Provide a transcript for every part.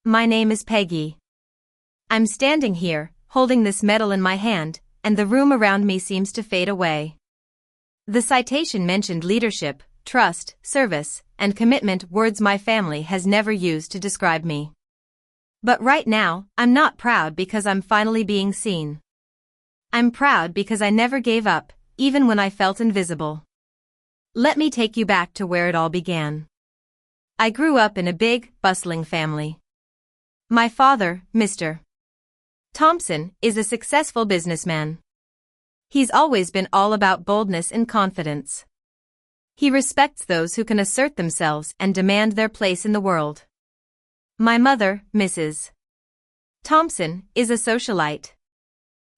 My name is Peggy. I'm standing here, holding this medal in my hand, and the room around me seems to fade away. The citation mentioned leadership, trust, service, and commitment, words my family has never used to describe me. But right now, I'm not proud because I'm finally being seen. I'm proud because I never gave up, even when I felt invisible. Let me take you back to where it all began. I grew up in a big, bustling family. My father, Mr. Thompson, is a successful businessman. He's always been all about boldness and confidence. He respects those who can assert themselves and demand their place in the world. My mother, Mrs. Thompson, is a socialite.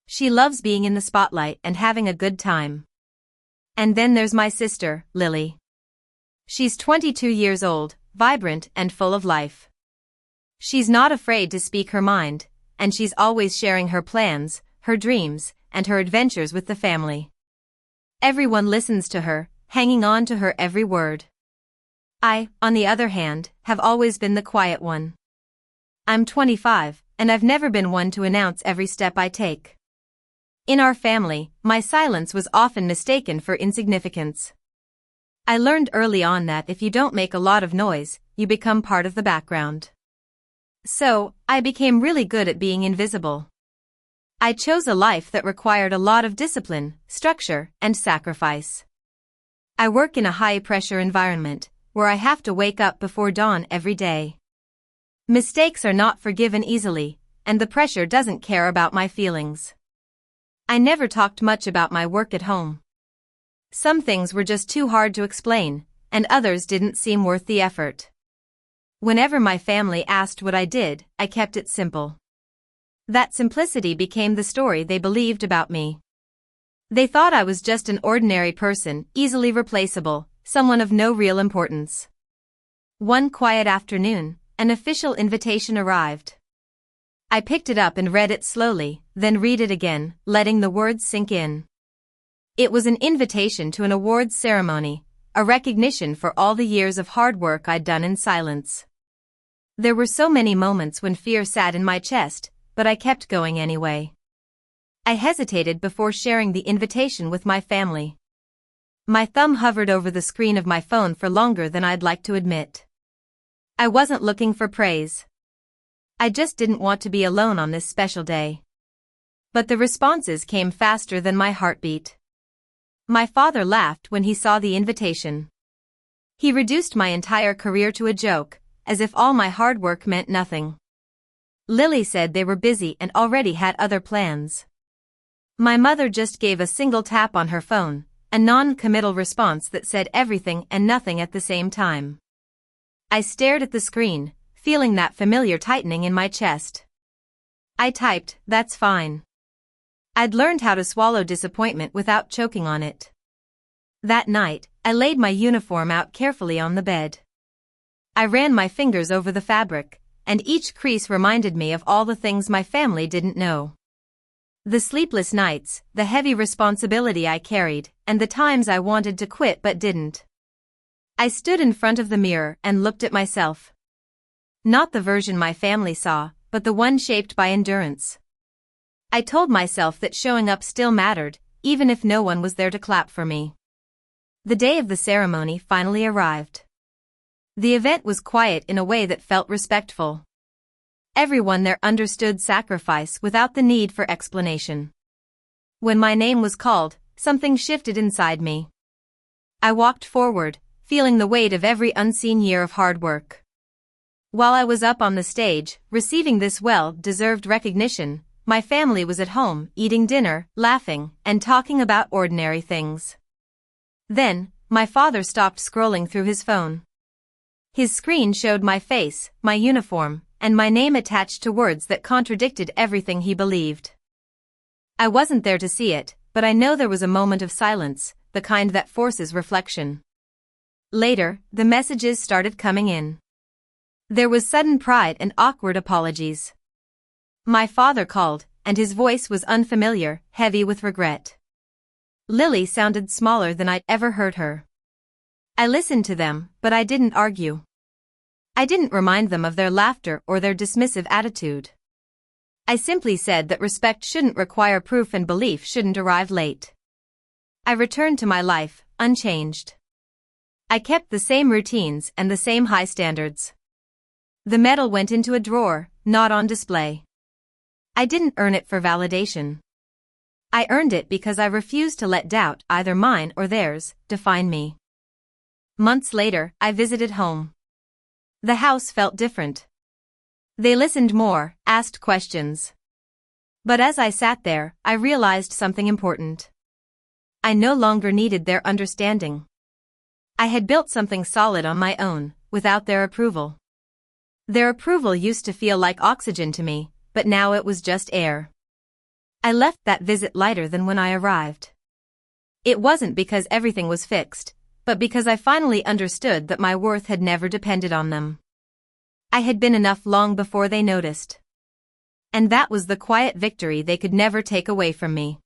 She loves being in the spotlight and having a good time. And then there's my sister, Lily. She's 22 years old, vibrant and full of life. She's not afraid to speak her mind, and she's always sharing her plans, her dreams, and her adventures with the family. Everyone listens to her, hanging on to her every word. I, on the other hand, have always been the quiet one. I'm 25, and I've never been one to announce every step I take. In our family, my silence was often mistaken for insignificance. I learned early on that if you don't make a lot of noise, you become part of the background. So, I became really good at being invisible. I chose a life that required a lot of discipline, structure, and sacrifice. I work in a high-pressure environment, where I have to wake up before dawn every day. Mistakes are not forgiven easily, and the pressure doesn't care about my feelings. I never talked much about my work at home. Some things were just too hard to explain, and others didn't seem worth the effort. Whenever my family asked what I did, I kept it simple. That simplicity became the story they believed about me. They thought I was just an ordinary person, easily replaceable, someone of no real importance. One quiet afternoon, an official invitation arrived. I picked it up and read it slowly, then read it again, letting the words sink in. It was an invitation to an awards ceremony, a recognition for all the years of hard work I'd done in silence. There were so many moments when fear sat in my chest, but I kept going anyway. I hesitated before sharing the invitation with my family. My thumb hovered over the screen of my phone for longer than I'd like to admit. I wasn't looking for praise. I just didn't want to be alone on this special day. But the responses came faster than my heartbeat. My father laughed when he saw the invitation. He reduced my entire career to a joke, as if all my hard work meant nothing. Lily said they were busy and already had other plans. My mother just gave a single tap on her phone, a non-committal response that said everything and nothing at the same time. I stared at the screen, feeling that familiar tightening in my chest. I typed, "That's fine." I'd learned how to swallow disappointment without choking on it. That night, I laid my uniform out carefully on the bed. I ran my fingers over the fabric, and each crease reminded me of all the things my family didn't know. The sleepless nights, the heavy responsibility I carried, and the times I wanted to quit but didn't. I stood in front of the mirror and looked at myself. Not the version my family saw, but the one shaped by endurance. I told myself that showing up still mattered, even if no one was there to clap for me. The day of the ceremony finally arrived. The event was quiet in a way that felt respectful. Everyone there understood sacrifice without the need for explanation. When my name was called, something shifted inside me. I walked forward, feeling the weight of every unseen year of hard work. While I was up on the stage, receiving this well-deserved recognition, my family was at home, eating dinner, laughing, and talking about ordinary things. Then, my father stopped scrolling through his phone. His screen showed my face, my uniform, and my name attached to words that contradicted everything he believed. I wasn't there to see it, but I know there was a moment of silence, the kind that forces reflection. Later, the messages started coming in. There was sudden pride and awkward apologies. My father called, and his voice was unfamiliar, heavy with regret. Lily sounded smaller than I'd ever heard her. I listened to them, but I didn't argue. I didn't remind them of their laughter or their dismissive attitude. I simply said that respect shouldn't require proof and belief shouldn't arrive late. I returned to my life, unchanged. I kept the same routines and the same high standards. The medal went into a drawer, not on display. I didn't earn it for validation. I earned it because I refused to let doubt, either mine or theirs, define me. Months later, I visited home. The house felt different. They listened more, asked questions. But as I sat there, I realized something important. I no longer needed their understanding. I had built something solid on my own, without their approval. Their approval used to feel like oxygen to me, but now it was just air. I left that visit lighter than when I arrived. It wasn't because everything was fixed, but because I finally understood that my worth had never depended on them. I had been enough long before they noticed. And that was the quiet victory they could never take away from me.